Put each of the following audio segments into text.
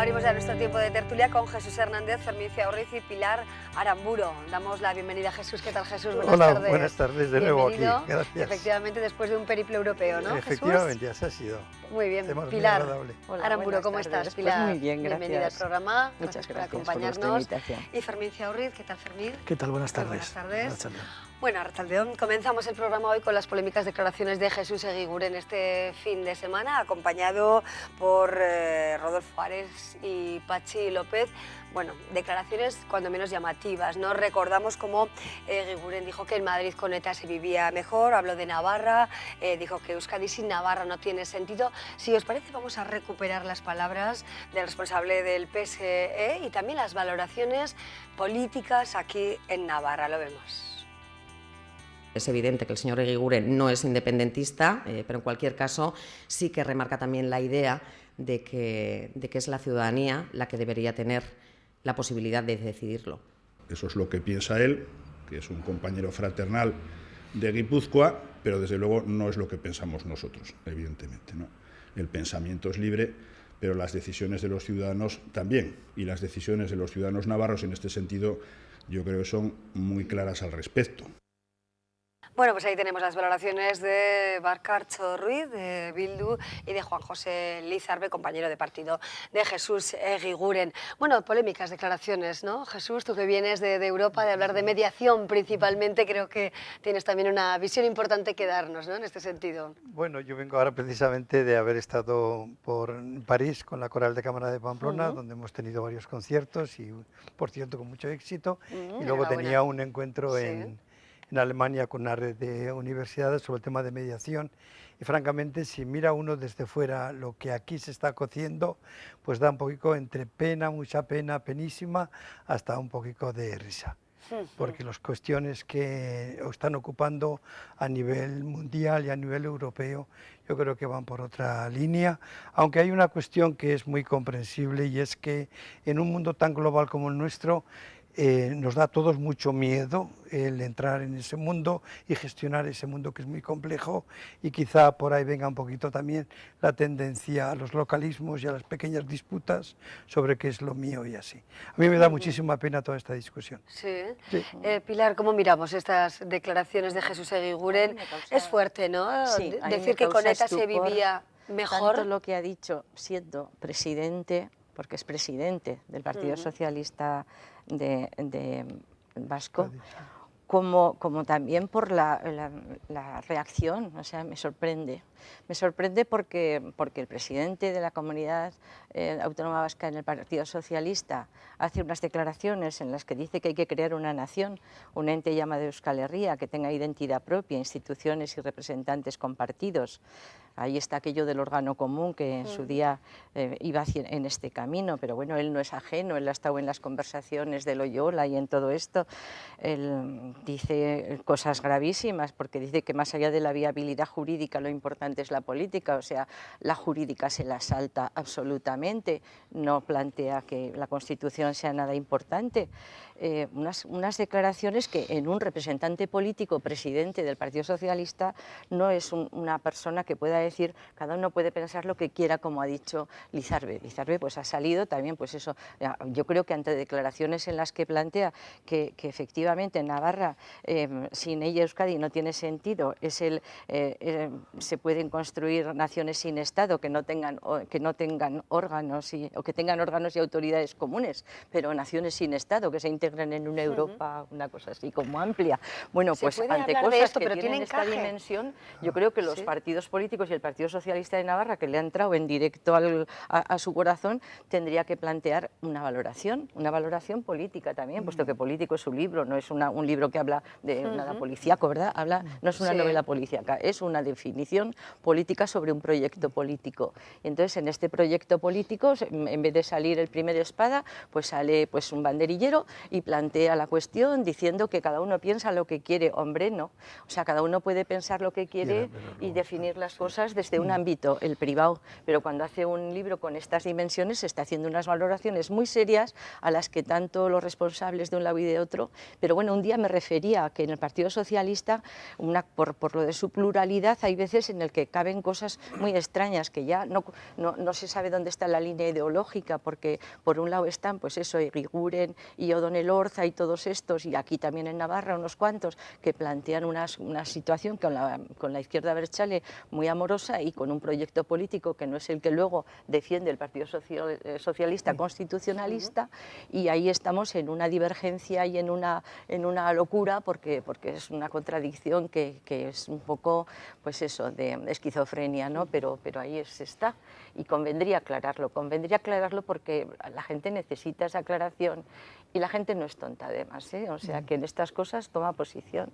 Abrimos ya nuestro tiempo de tertulia con Jesús Hernández, Fermín Ciaurriz y Pilar Aramburo. Damos la bienvenida a Jesús. ¿Qué tal, Jesús? Buenas tardes. Buenas tardes, de nuevo aquí. Gracias. Efectivamente, después de un periplo europeo, ¿no, Efectivamente, Jesús? así ha sido. Muy bien. Temas Pilar Hola, Aramburo, ¿cómo tardes. estás, Pilar? Pues muy bien, gracias. Bienvenida al programa. Muchas por gracias acompañarnos. por vuestra invitación. Y Fermín Ciaurriz, ¿qué tal, Fermín? ¿Qué tal? Buenas tardes. Buenas tardes. Buenas tardes. Bueno, Arrachaldeón, comenzamos el programa hoy con las polémicas declaraciones de Jesús Eguiguren este fin de semana, acompañado por Rodolfo Ares y Patxi López. Bueno, declaraciones cuando menos llamativas, ¿no? Recordamos cómo Eguiguren dijo que en Madrid con ETA se vivía mejor, habló de Navarra, dijo que Euskadi sin Navarra no tiene sentido. Si os parece, vamos a recuperar las palabras del responsable del PSE y también las valoraciones políticas aquí en Navarra. Lo vemos. Es evidente que el señor Eguiguren no es independentista, pero en cualquier caso sí que remarca también la idea de que es la ciudadanía la que debería tener la posibilidad de decidirlo. Eso es lo que piensa él, que es un compañero fraternal de Guipúzcoa, pero desde luego no es lo que pensamos nosotros, evidentemente, ¿no? El pensamiento es libre, pero las decisiones de los ciudadanos también, y las decisiones de los ciudadanos navarros en este sentido yo creo que son muy claras al respecto. Bueno, pues ahí tenemos las valoraciones de Barcartxo Ruiz, de Bildu, y de Juan José Lizarbe, compañero de partido de Jesús Eguiguren. Bueno, polémicas declaraciones, ¿no? Jesús, tú que vienes de Europa, de hablar de mediación principalmente, creo que tienes también una visión importante que darnos, ¿no?, en este sentido. Bueno, yo vengo ahora precisamente de haber estado por París con la Coral de Cámara de Pamplona, donde hemos tenido varios conciertos y, por cierto, con mucho éxito. Y luego tenía un encuentro en Alemania con una red de universidades sobre el tema de mediación, y francamente si mira uno desde fuera lo que aquí se está cociendo, pues da un poquito entre pena, mucha pena, penísima, hasta un poquito de risa, porque las cuestiones que están ocupando a nivel mundial y a nivel europeo yo creo que van por otra línea, aunque hay una cuestión que es muy comprensible, y es que en un mundo tan global como el nuestro, nos da a todos mucho miedo el entrar en ese mundo y gestionar ese mundo que es muy complejo, y quizá por ahí venga un poquito también la tendencia a los localismos y a las pequeñas disputas sobre qué es lo mío y así. A mí me da muchísima pena toda esta discusión. Sí. Pilar, ¿cómo miramos estas declaraciones de Jesús Eguiguren? Es fuerte, ¿no? Sí, decir que con ETA se vivía mejor. Tanto lo que ha dicho siendo presidente, porque es presidente del Partido Socialista de Vasco, como también por la reacción. O sea, me sorprende. Me sorprende porque el presidente de la Comunidad Autónoma Vasca en el Partido Socialista hace unas declaraciones en las que dice que hay que crear una nación, un ente llamado Euskal Herria, que tenga identidad propia, instituciones y representantes compartidos. Ahí está aquello del órgano común que en su día iba en este camino, pero bueno, él no es ajeno, él ha estado en las conversaciones de Loyola y en todo esto. Él dice cosas gravísimas, porque dice que más allá de la viabilidad jurídica lo importante es la política, o sea, la jurídica se la salta absolutamente, no plantea que la Constitución sea nada importante. Unas declaraciones que en un representante político, presidente del Partido Socialista, no es una persona que pueda decir, cada uno puede pensar lo que quiera, como ha dicho Lizarbe. Lizarbe pues ha salido también, pues eso, yo creo que ante declaraciones en las que plantea que efectivamente en Navarra sin ella Euskadi no tiene sentido, se pueden construir naciones sin Estado que no tengan órganos o que tengan órganos y autoridades comunes, pero naciones sin Estado que se integren en una Europa, una cosa así como amplia. Bueno, pues ante cosas que tienen esta dimensión, yo creo que los partidos políticos y el Partido Socialista de Navarra, que le ha entrado en directo a su corazón, tendría que plantear una valoración política también, puesto que político es su libro, no es un libro que habla de nada policíaco, ¿verdad? No es una novela policíaca, es una definición política sobre un proyecto político. Y entonces, en este proyecto político, en vez de salir el primer espada, pues sale pues un banderillero y plantea la cuestión diciendo que cada uno piensa lo que quiere. Hombre, no. O sea, cada uno puede pensar lo que quiere y definir las cosas cosas desde un ámbito, el privado, pero cuando hace un libro con estas dimensiones se está haciendo unas valoraciones muy serias a las que tanto los responsables de un lado y de otro, pero bueno, un día me refería a que en el Partido Socialista, por lo de su pluralidad, hay veces en el que caben cosas muy extrañas, que ya no se sabe dónde está la línea ideológica, porque por un lado están, pues eso, Eguiguren y O'Donnell Orza y todos estos, y aquí también en Navarra unos cuantos, que plantean una situación con la izquierda abertzale muy amorosa y con un proyecto político que no es el que luego defiende el Partido Socialista Constitucionalista, y ahí estamos en una divergencia y en una locura, porque es una contradicción que es un poco, pues eso, de esquizofrenia, ¿no? Pero ahí se está, y convendría aclararlo porque la gente necesita esa aclaración y la gente no es tonta además, ¿eh? O sea que en estas cosas toma posición.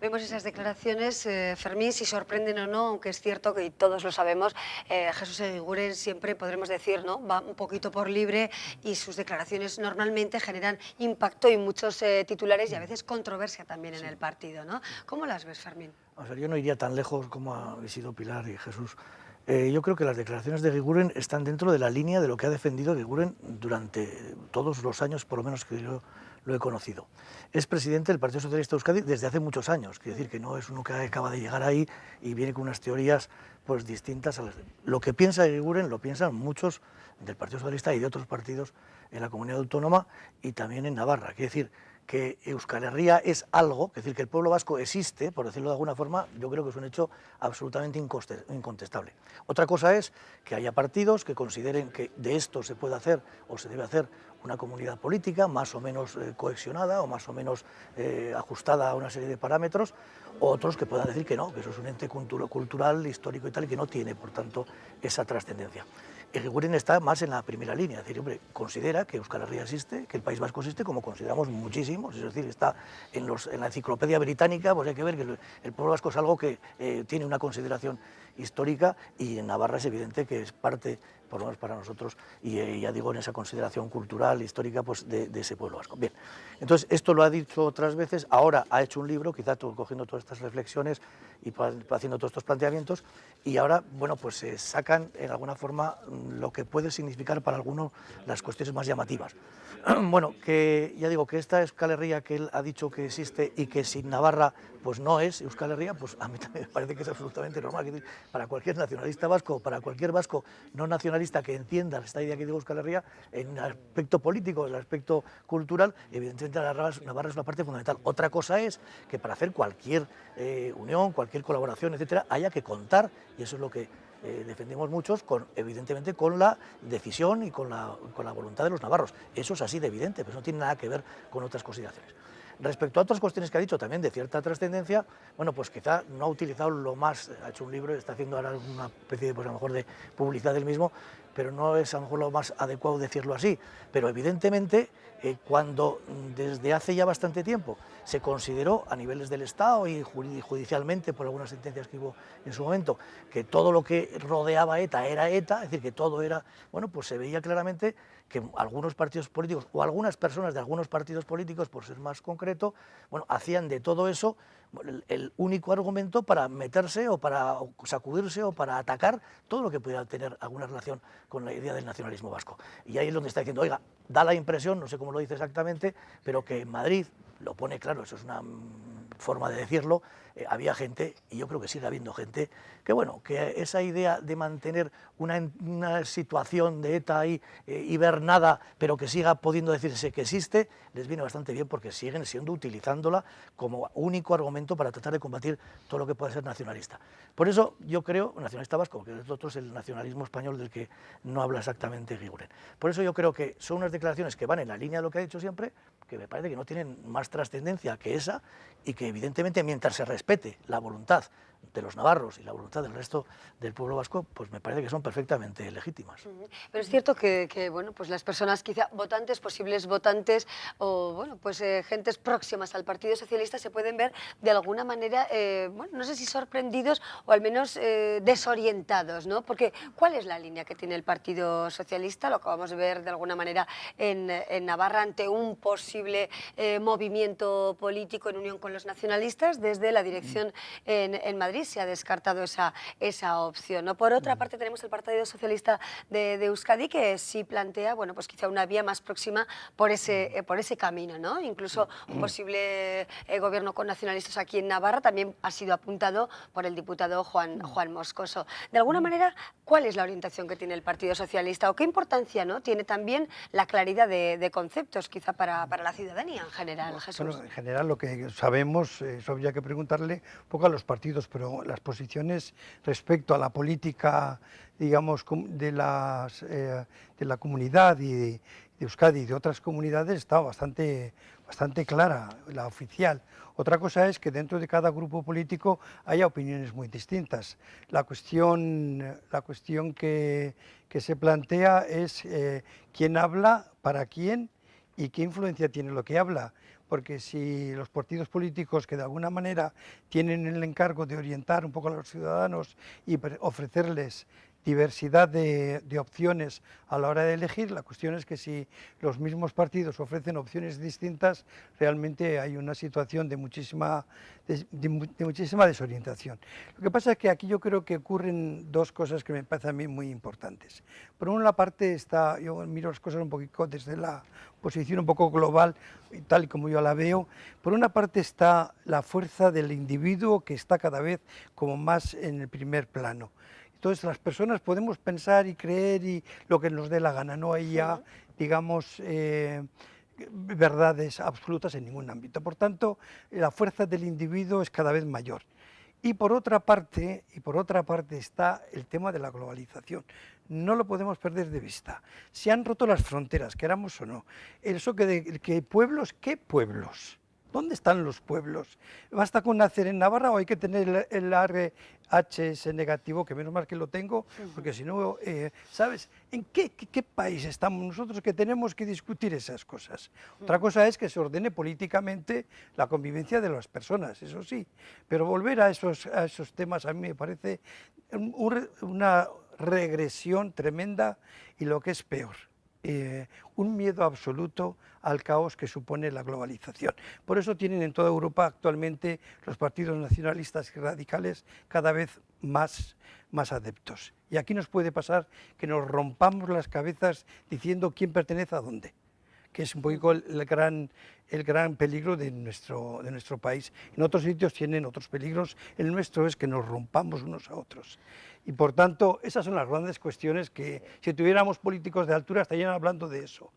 Vemos esas declaraciones, Fermín, si sorprenden o no, aunque es cierto que todos lo sabemos, Jesús Eguiguren siempre podremos decir, ¿no?, va un poquito por libre y sus declaraciones normalmente generan impacto y muchos titulares y a veces controversia también en el partido, ¿no? ¿Cómo las ves, Fermín? O sea, yo no iría tan lejos como ha sido Pilar y Jesús. Yo creo que las declaraciones de Eguiguren están dentro de la línea de lo que ha defendido Eguiguren durante todos los años, por lo menos que yo lo he conocido. Es presidente del Partido Socialista de Euskadi desde hace muchos años, quiere decir que no es uno que acaba de llegar ahí y viene con unas teorías pues distintas a las de... Lo que piensa Eguiguren lo piensan muchos del Partido Socialista y de otros partidos en la comunidad autónoma y también en Navarra. Quiere decir que Euskal Herria es algo, es decir, que el pueblo vasco existe, por decirlo de alguna forma, yo creo que es un hecho absolutamente incontestable. Otra cosa es que haya partidos que consideren que de esto se puede hacer o se debe hacer una comunidad política más o menos cohesionada o más o menos ajustada a una serie de parámetros, o otros que puedan decir que no, que eso es un ente cultural, histórico y tal, y que no tiene, por tanto, esa trascendencia. Eguiguren está más en la primera línea, es decir, hombre, considera que Euskal Herria existe, que el País Vasco existe, como consideramos muchísimos, es decir, está en la enciclopedia británica, pues hay que ver que el pueblo vasco es algo que tiene una consideración histórica, y en Navarra es evidente que es parte, por lo menos para nosotros, y ya digo, en esa consideración cultural, histórica, pues de ese pueblo vasco. Bien, entonces esto lo ha dicho otras veces, ahora ha hecho un libro, quizá cogiendo todas estas reflexiones y haciendo todos estos planteamientos, y ahora, bueno, pues se sacan en alguna forma lo que puede significar para algunos las cuestiones más llamativas. Bueno, que ya digo que esta Euskal Herria que él ha dicho que existe y que sin Navarra pues no es Euskal Herria, pues a mí también me parece que es absolutamente normal. Para cualquier nacionalista vasco, para cualquier vasco no nacionalista que entienda esta idea que digo Euskal Herria, en el aspecto político, en el aspecto cultural, evidentemente Navarra es una parte fundamental. Otra cosa es que para hacer cualquier unión, cualquier colaboración, etcétera, haya que contar, y eso es lo que defendemos muchos, evidentemente con la decisión y con la voluntad de los navarros. Eso es así de evidente, pero no tiene nada que ver con otras consideraciones. Respecto a otras cuestiones que ha dicho también de cierta trascendencia, bueno, pues quizá no ha utilizado lo más, ha hecho un libro, está haciendo ahora una especie de, pues a lo mejor de publicidad del mismo, pero no es a lo mejor lo más adecuado decirlo así. Pero evidentemente cuando desde hace ya bastante tiempo se consideró a niveles del Estado y judicialmente por algunas sentencias que hubo en su momento que todo lo que rodeaba a ETA era ETA, es decir, que todo era, bueno, pues se veía claramente que algunos partidos políticos o algunas personas de algunos partidos políticos, por ser más concreto, bueno, hacían de todo eso el único argumento para meterse o para sacudirse o para atacar todo lo que pudiera tener alguna relación con la idea del nacionalismo vasco. Y ahí es donde está diciendo, oiga, da la impresión, no sé cómo lo dice exactamente, pero que en Madrid, lo pone claro, eso es una forma de decirlo, había gente, y yo creo que sigue habiendo gente, que bueno, que esa idea de mantener una situación de ETA ahí hibernada, pero que siga pudiendo decirse que existe, les viene bastante bien porque siguen utilizándola como único argumento para tratar de combatir todo lo que pueda ser nacionalista. Por eso yo creo, nacionalista vasco, que el otro es el nacionalismo español del que no habla exactamente Eguiguren. Por eso yo creo que son unas declaraciones que van en la línea de lo que ha dicho siempre, que me parece que no tienen más trascendencia que esa, y que evidentemente mientras se respete la voluntad de los navarros y la voluntad del resto del pueblo vasco, pues me parece que son perfectamente legítimas. Pero es cierto que bueno, pues las personas quizá votantes, posibles votantes o bueno, pues gentes próximas al Partido Socialista se pueden ver de alguna manera, bueno, no sé si sorprendidos o al menos desorientados, ¿no? Porque ¿cuál es la línea que tiene el Partido Socialista? Lo acabamos de ver de alguna manera en Navarra ante un posible movimiento político en unión con los nacionalistas desde la dirección en Madrid. Madrid se ha descartado esa opción, ¿no? Por otra parte, tenemos el Partido Socialista de Euskadi, que sí plantea, bueno, pues quizá una vía más próxima por ese camino, ¿no? Incluso un posible gobierno con nacionalistas aquí en Navarra también ha sido apuntado por el diputado Juan Moscoso. De alguna manera, ¿cuál es la orientación que tiene el Partido Socialista o qué importancia, ¿no?, tiene también la claridad de conceptos quizá para la ciudadanía en general, Jesús? Bueno, en general lo que sabemos, eso habría que preguntarle un poco a los partidos, pero las posiciones respecto a la política, digamos, de la comunidad y de Euskadi y de otras comunidades está bastante clara, la oficial. Otra cosa es que dentro de cada grupo político haya opiniones muy distintas. La cuestión que se plantea es quién habla, para quién y qué influencia tiene lo que habla. Porque si los partidos políticos que de alguna manera tienen el encargo de orientar un poco a los ciudadanos y ofrecerles diversidad de opciones a la hora de elegir, la cuestión es que si los mismos partidos ofrecen opciones distintas, realmente hay una situación de muchísima desorientación. Lo que pasa es que aquí yo creo que ocurren dos cosas que me parecen a mí muy importantes. Por una parte yo miro las cosas un poquito desde la posición un poco global, tal y como yo la veo. Por una parte está la fuerza del individuo, que está cada vez como más en el primer plano. Entonces las personas podemos pensar y creer y lo que nos dé la gana, no hay ya, digamos, verdades absolutas en ningún ámbito. Por tanto, la fuerza del individuo es cada vez mayor. Y por otra parte está el tema de la globalización. No lo podemos perder de vista. Se han roto las fronteras, queramos o no. Eso que pueblos, ¿qué pueblos? ¿Dónde están los pueblos? ¿Basta con nacer en Navarra o hay que tener el RH negativo, que menos mal que lo tengo, porque si no, ¿sabes? ¿En qué país estamos nosotros que tenemos que discutir esas cosas? Otra cosa es que se ordene políticamente la convivencia de las personas, eso sí, pero volver a esos temas a mí me parece una regresión tremenda y lo que es peor, un miedo absoluto al caos que supone la globalización. Por eso tienen en toda Europa actualmente los partidos nacionalistas y radicales cada vez más adeptos. Y aquí nos puede pasar que nos rompamos las cabezas diciendo quién pertenece a dónde, que es un poco el gran peligro de nuestro país. En otros sitios tienen otros peligros, el nuestro es que nos rompamos unos a otros. Y por tanto, esas son las grandes cuestiones que si tuviéramos políticos de altura estarían hablando de eso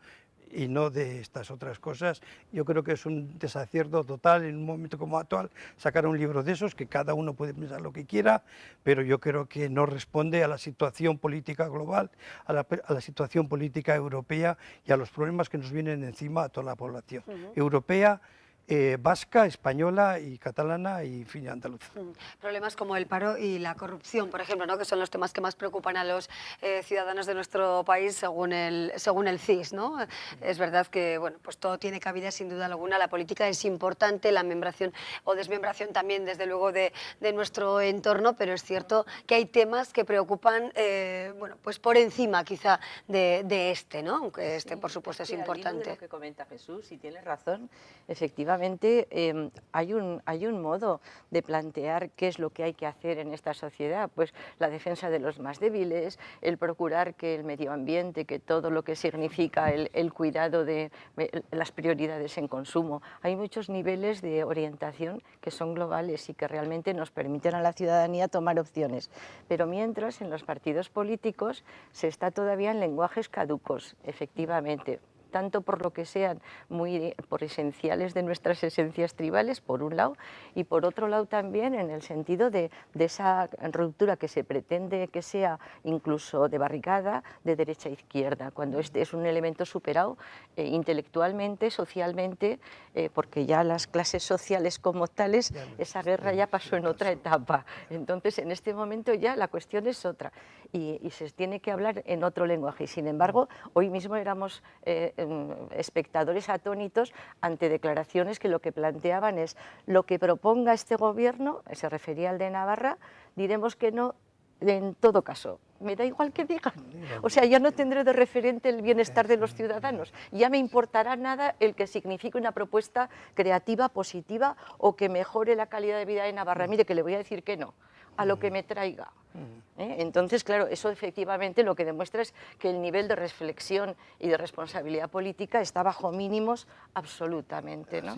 y no de estas otras cosas. Yo creo que es un desacierto total en un momento como actual sacar un libro de esos, que cada uno puede pensar lo que quiera, pero yo creo que no responde a la situación política global, a la situación política europea y a los problemas que nos vienen encima a toda la población europea, vasca, española y catalana y, en fin, andaluza. Problemas como el paro y la corrupción, por ejemplo, ¿no?, que son los temas que más preocupan a los ciudadanos de nuestro país según el CIS, ¿no? Es verdad que, bueno, pues todo tiene cabida sin duda alguna, la política es importante, la membración o desmembración también, desde luego, de nuestro entorno, pero es cierto que hay temas que preocupan, bueno, pues por encima quizá de este, ¿no?, aunque este, por supuesto, es importante. Lo que comenta Jesús, y tiene razón, efectivamente, hay un modo de plantear qué es lo que hay que hacer en esta sociedad, pues la defensa de los más débiles, el procurar que el medio ambiente, que todo lo que significa el cuidado de las prioridades en consumo. Hay muchos niveles de orientación que son globales y que realmente nos permiten a la ciudadanía tomar opciones. Pero mientras en los partidos políticos se está todavía en lenguajes caducos, efectivamente, tanto por lo que sean por esenciales de nuestras esencias tribales, por un lado, y por otro lado también en el sentido de esa ruptura que se pretende que sea incluso de barricada de derecha a izquierda, cuando este es un elemento superado intelectualmente, socialmente, porque ya las clases sociales como tales, esa guerra ya pasó en otra etapa. Entonces, en este momento ya la cuestión es otra y se tiene que hablar en otro lenguaje. Y sin embargo, hoy mismo éramos espectadores atónitos ante declaraciones que lo que planteaban es: lo que proponga este gobierno, se refería al de Navarra, diremos que no en todo caso. me da igual que digan. O sea, ya no tendré de referente el bienestar de los ciudadanos, ya me importará nada el que signifique una propuesta creativa, positiva o que mejore la calidad de vida de Navarra. Mire, que le voy a decir que no a lo que me traiga. Entonces, claro, eso efectivamente lo que demuestra es que el nivel de reflexión y de responsabilidad política está bajo mínimos absolutamente, ¿no?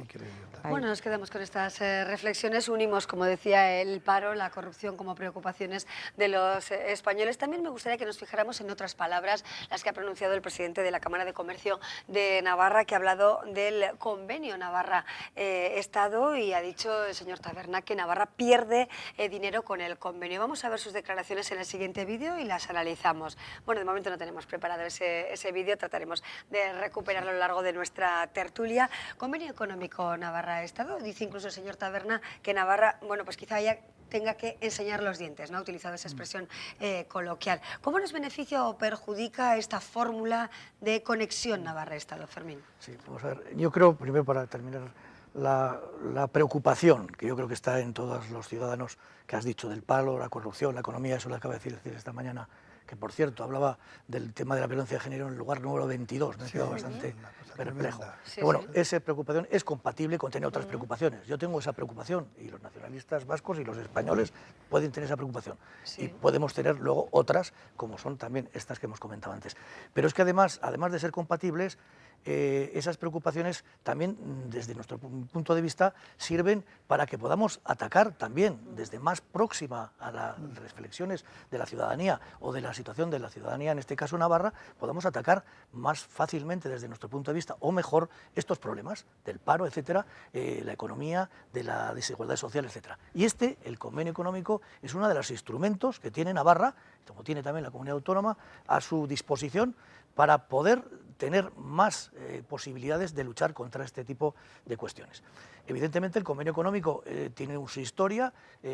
Bueno, nos quedamos con estas reflexiones, unimos, como decía, el paro, la corrupción como preocupaciones de los españoles. También me gustaría que nos fijáramos en otras palabras, las que ha pronunciado el presidente de la Cámara de Comercio de Navarra, que ha hablado del convenio Navarra-Estado y ha dicho el señor Taberna que Navarra pierde dinero con el convenio. Vamos a ver sus declaraciones en el siguiente vídeo y las analizamos. Bueno, de momento no tenemos preparado ese vídeo, trataremos de recuperarlo a lo largo de nuestra tertulia. Convenio económico Navarra-Estado, dice incluso el señor Taberna que Navarra, bueno, pues quizá ya tenga que enseñar los dientes, ¿no? Ha utilizado esa expresión coloquial. ¿Cómo nos beneficia o perjudica esta fórmula de conexión Navarra-Estado, Fermín? Sí, vamos a ver, yo creo, primero para terminar, la preocupación que yo creo que está en todos los ciudadanos que has dicho, del paro, la corrupción, la economía, eso lo acaba de decir esta mañana, que por cierto hablaba del tema de la violencia de género en el lugar número 22, me ha quedado bastante perplejo. Bueno, esa preocupación es compatible con tener otras preocupaciones. Yo tengo esa preocupación y los nacionalistas vascos y los españoles pueden tener esa preocupación y podemos tener luego otras como son también estas que hemos comentado antes. Pero es que además de ser compatibles, esas preocupaciones también, desde nuestro punto de vista, sirven para que podamos atacar también desde más próxima a las reflexiones de la ciudadanía o de la situación de la ciudadanía, en este caso Navarra, podamos atacar más fácilmente desde nuestro punto de vista o mejor estos problemas del paro, etcétera, la economía, de la desigualdad social, etcétera. Y el convenio económico, es uno de los instrumentos que tiene Navarra, como tiene también la comunidad autónoma, a su disposición para poder tener más posibilidades de luchar contra este tipo de cuestiones. Evidentemente el convenio económico tiene su historia,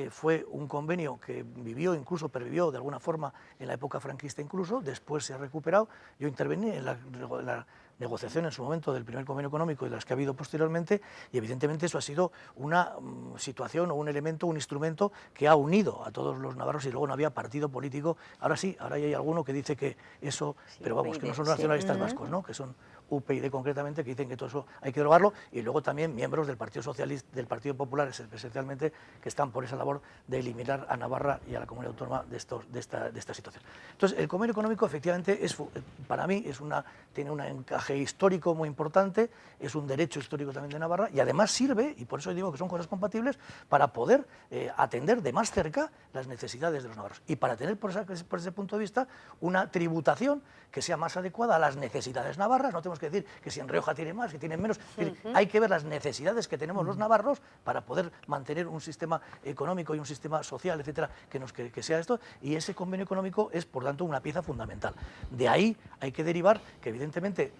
fue un convenio que vivió, incluso pervivió de alguna forma en la época franquista incluso, después se ha recuperado. Yo intervení en la negociación en su momento del primer convenio económico y de las que ha habido posteriormente, y evidentemente eso ha sido una situación o un elemento, un instrumento que ha unido a todos los navarros y luego no había partido político. Ahora sí, ahora hay alguno que dice que eso, pero vamos, que no son nacionalistas vascos, ¿no? Que son UPyD concretamente, que dicen que todo eso hay que derogarlo, y luego también miembros del Partido Socialista, del Partido Popular especialmente, que están por esa labor de eliminar a Navarra y a la comunidad autónoma de esta situación. Entonces, el convenio económico efectivamente para mí tiene un encaje histórico muy importante, es un derecho histórico también de Navarra, y además sirve, y por eso digo que son cosas compatibles, para poder atender de más cerca las necesidades de los navarros, y para tener por ese punto de vista una tributación que sea más adecuada a las necesidades navarras. No tenemos que decir que si en Rioja tiene más, que tienen menos. Hay que ver las necesidades que tenemos los navarros para poder mantener un sistema económico y un sistema social, etcétera, que sea esto, y ese convenio económico es, por tanto, una pieza fundamental. De ahí hay que derivar que, evidentemente,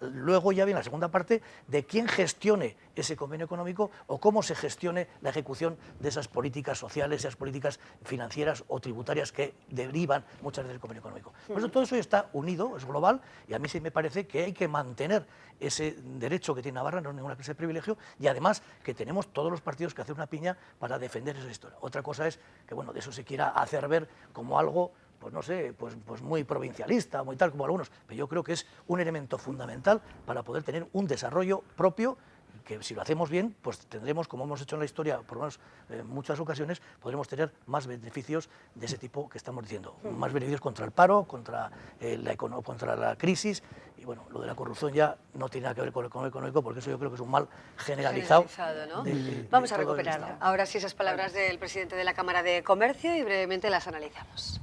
luego ya viene la segunda parte de quién gestione ese convenio económico o cómo se gestione la ejecución de esas políticas sociales, esas políticas financieras o tributarias que derivan muchas veces del convenio económico. Por eso todo eso está unido, es global, y a mí sí me parece que hay que mantener ese derecho que tiene Navarra, no es ninguna clase de privilegio, y además que tenemos todos los partidos que hacer una piña para defender esa historia. Otra cosa es que, bueno, de eso se quiera hacer ver como algo, pues no sé, pues muy provincialista, muy tal como algunos, pero yo creo que es un elemento fundamental para poder tener un desarrollo propio, que si lo hacemos bien, pues tendremos, como hemos hecho en la historia, por lo menos en muchas ocasiones, podremos tener más beneficios de ese tipo que estamos diciendo, más beneficios contra el paro, contra la crisis, y bueno, lo de la corrupción ya no tiene nada que ver con el económico, porque eso yo creo que es un mal generalizado, ¿no? Vamos a recuperar ahora sí esas palabras del presidente de la Cámara de Comercio y brevemente las analizamos.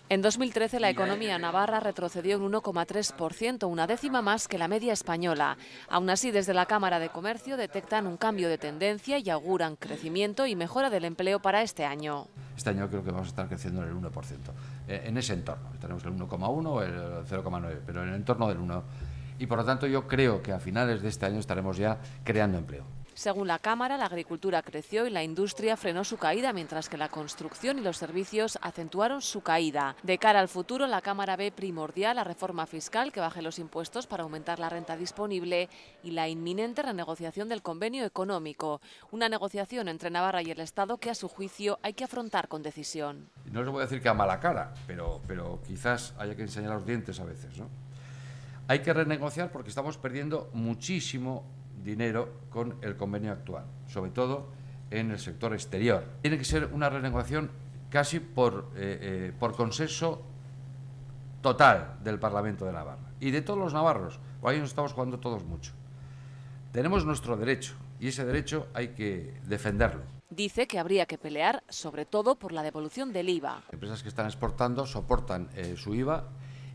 En 2013 la economía navarra retrocedió un 1,3%, una décima más que la media española. Aún así, desde la Cámara de Comercio detectan un cambio de tendencia y auguran crecimiento y mejora del empleo para este año. Este año creo que vamos a estar creciendo en el 1%, en ese entorno. Tenemos el 1,1 o el 0,9, pero en el entorno del 1. Y por lo tanto yo creo que a finales de este año estaremos ya creando empleo. Según la Cámara, la agricultura creció y la industria frenó su caída, mientras que la construcción y los servicios acentuaron su caída. De cara al futuro, la Cámara ve primordial la reforma fiscal que baje los impuestos para aumentar la renta disponible y la inminente renegociación del convenio económico. Una negociación entre Navarra y el Estado que, a su juicio, hay que afrontar con decisión. No les voy a decir que a mala cara, pero quizás haya que enseñar los dientes a veces, ¿no? Hay que renegociar porque estamos perdiendo muchísimo dinero con el convenio actual, sobre todo en el sector exterior. Tiene que ser una renegociación casi por consenso total del Parlamento de Navarra y de todos los navarros, o ahí nos estamos jugando todos mucho. Tenemos nuestro derecho y ese derecho hay que defenderlo. Dice que habría que pelear sobre todo por la devolución del IVA. Empresas que están exportando soportan su IVA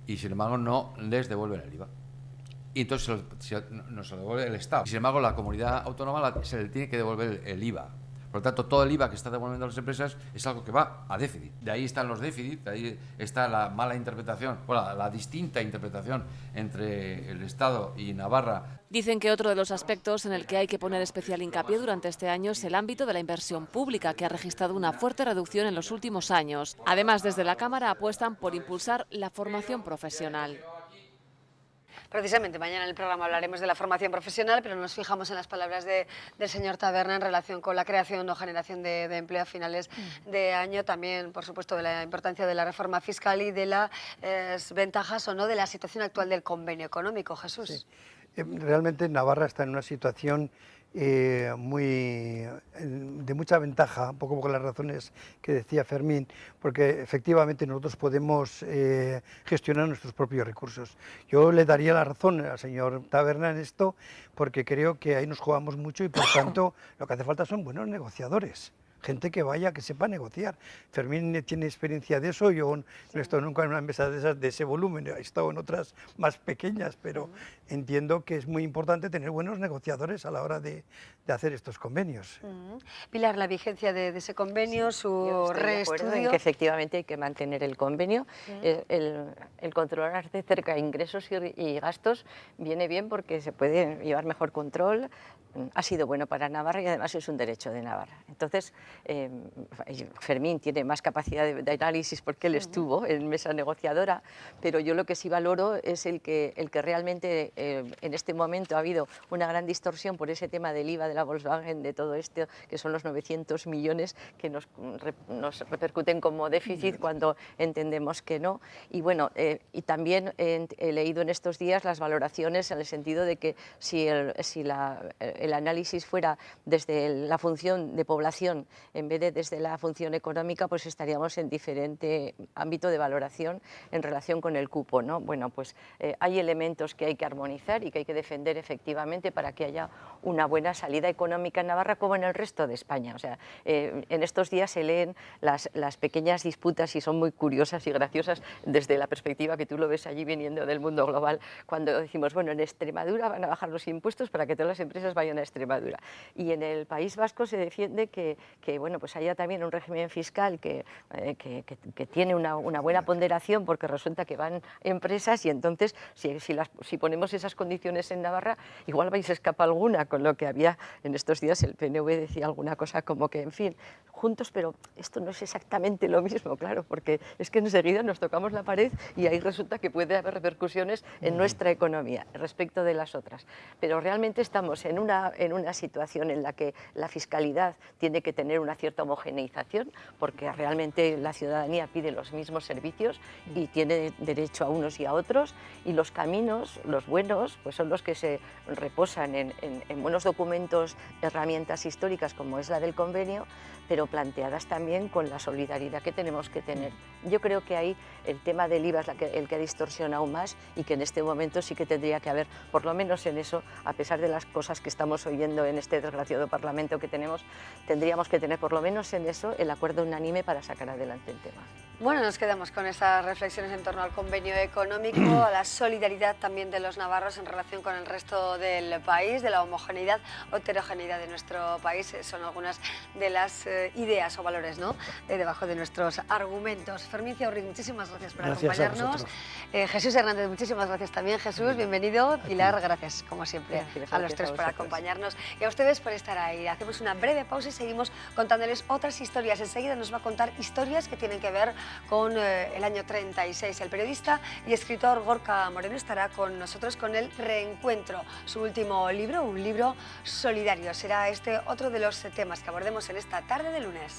y sin embargo no les devuelven el IVA. Y entonces no se lo devuelve el Estado. Sin embargo, la comunidad autónoma se le tiene que devolver el IVA. Por lo tanto, todo el IVA que está devolviendo las empresas es algo que va a déficit. De ahí están los déficits, de ahí está la mala interpretación, bueno, la distinta interpretación entre el Estado y Navarra. Dicen que otro de los aspectos en el que hay que poner especial hincapié durante este año es el ámbito de la inversión pública, que ha registrado una fuerte reducción en los últimos años. Además, desde la Cámara apuestan por impulsar la formación profesional. Precisamente mañana en el programa hablaremos de la formación profesional, pero nos fijamos en las palabras del señor Taberna en relación con la creación o generación de empleo a finales de año, también, por supuesto, de la importancia de la reforma fiscal y de las ventajas o no de la situación actual del convenio económico. Jesús. Sí. Realmente Navarra está en una situación de mucha ventaja, un poco por las razones que decía Fermín, porque efectivamente nosotros podemos gestionar nuestros propios recursos. Yo le daría la razón al señor Taberna en esto, porque creo que ahí nos jugamos mucho y por tanto lo que hace falta son buenos negociadores. Gente que vaya, que sepa negociar. Fermín tiene experiencia de eso, yo no he estado nunca en una mesa de esas de ese volumen, he estado en otras más pequeñas, pero entiendo que es muy importante tener buenos negociadores a la hora de hacer estos convenios. Pilar, la vigencia de ese convenio, su reestudio. En que efectivamente hay que mantener el convenio. El controlar de cerca ingresos y gastos viene bien porque se puede llevar mejor control. Ha sido bueno para Navarra y además es un derecho de Navarra. Entonces, Fermín tiene más capacidad de análisis porque él estuvo en mesa negociadora, pero yo lo que sí valoro es el que realmente en este momento ha habido una gran distorsión por ese tema del IVA de la Volkswagen, de todo esto, que son los 900 millones que nos repercuten como déficit cuando entendemos que no. Y bueno, y también he leído en estos días las valoraciones en el sentido de que si el análisis fuera desde la función de población en vez de desde la función económica, pues estaríamos en diferente ámbito de valoración en relación con el cupo, ¿no? Bueno, pues hay elementos que hay que armonizar y que hay que defender efectivamente para que haya una buena salida económica en Navarra como en el resto de España. O sea, en estos días se leen las pequeñas disputas y son muy curiosas y graciosas desde la perspectiva que tú lo ves allí viniendo del mundo global, cuando decimos, bueno, en Extremadura van a bajar los impuestos para que todas las empresas vayan a Extremadura. Y en el País Vasco se defiende que bueno, pues haya también un régimen fiscal que tiene una buena ponderación porque resulta que van empresas y entonces si ponemos esas condiciones en Navarra igual vais a escapar alguna, con lo que había en estos días el PNV decía alguna cosa como que, en fin, juntos, pero esto no es exactamente lo mismo, claro, porque es que enseguida nos tocamos la pared y ahí resulta que puede haber repercusiones en nuestra economía respecto de las otras. Pero realmente estamos en una situación en la que la fiscalidad tiene que tener una cierta homogeneización, porque realmente la ciudadanía pide los mismos servicios y tiene derecho a unos y a otros, y los caminos, los buenos, pues son los que se reposan en buenos documentos, herramientas históricas como es la del convenio, pero planteadas también con la solidaridad que tenemos que tener. Yo creo que ahí el tema del IVA es el que distorsiona aún más y que en este momento sí que tendría que haber, por lo menos en eso, a pesar de las cosas que estamos oyendo en este desgraciado Parlamento que tenemos, tendríamos que tener por lo menos en eso el acuerdo unánime para sacar adelante el tema. Bueno, nos quedamos con esas reflexiones en torno al convenio económico, a la solidaridad también de los navarros en relación con el resto del país, de la homogeneidad o heterogeneidad de nuestro país. Son algunas de las ideas o valores, ¿no?, debajo de nuestros argumentos. Fermín Ciaurri, muchísimas gracias por acompañarnos. Jesús Hernández, muchísimas gracias también. Jesús, bienvenido. Pilar, gracias, como siempre, a los tres por acompañarnos. Y a ustedes por estar ahí. Hacemos una breve pausa y seguimos contándoles otras historias. Enseguida nos va a contar historias que tienen que ver con el año 36. El periodista y escritor Gorka Moreno estará con nosotros con el Reencuentro, su último libro, un libro solidario. Será este otro de los temas que abordemos en esta tarde de lunes.